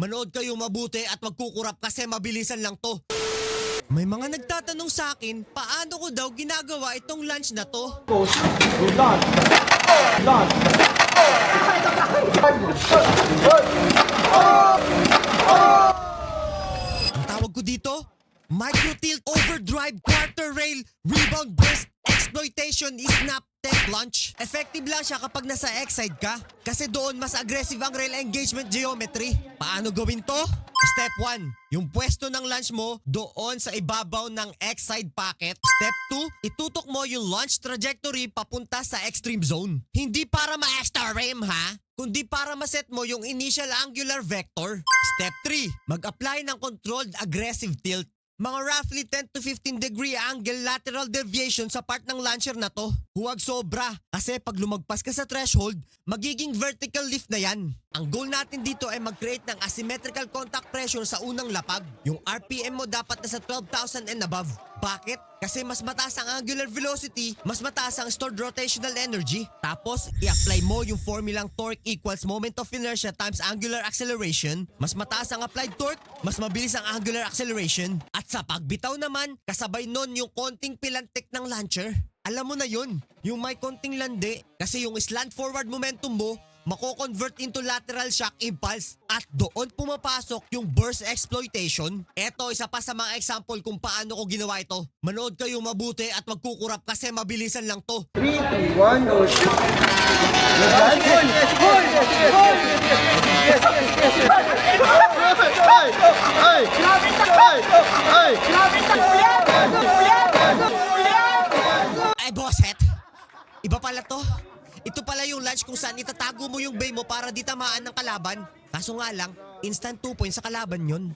Manood kayo mabuti at magkukurap kasi mabilisan lang to. May mga nagtatanong sa akin, paano ko daw ginagawa itong lunch na to? Ang tawag ko dito, Micro Tilt Overdrive Quarter Rail Rebound Burst Exploitation Snap Tech Launch. Effective lang siya kapag nasa X-side ka kasi doon mas aggressive ang rail engagement geometry. Paano gawin to? Step 1, yung pwesto ng launch mo doon sa ibabaw ng X-side pocket. Step 2, itutok mo yung launch trajectory papunta sa extreme zone. Hindi para ma-extra rim ha, kundi para maset mo yung initial angular vector. Step 3, mag-apply ng controlled aggressive tilt. Mga roughly 10 to 15 degree angle lateral deviation sa part ng launcher na to. Huwag sobra kasi pag lumagpas ka sa threshold, magiging vertical lift na yan. Ang goal natin dito ay mag-create ng asymmetrical contact pressure sa unang lapag. Yung RPM mo dapat nasa 12,000 and above. Bakit? Kasi mas mataas ang angular velocity, mas mataas ang stored rotational energy. Tapos, i-apply mo yung formulang torque equals moment of inertia times angular acceleration. Mas mataas ang applied torque, mas mabilis ang angular acceleration. At sa pagbitaw naman, kasabay nun yung konting pilantik ng launcher. Alam mo na yun, yung may konting landi kasi yung slant forward momentum mo mako-convert into lateral shock impulse at doon pumapasok yung burst exploitation. Eto, isa pa sa mga example kung paano ko ginawa ito. Manood kayo mabuti at magkukurap kasi mabilisan lang to. 3, 2, 1, go! Ay bosset, iba pala to. Ito pala yung lunch kung saan itatago mo yung bay mo para di tamaan ng kalaban. Kaso nga lang, instant 2 points sa kalaban yun.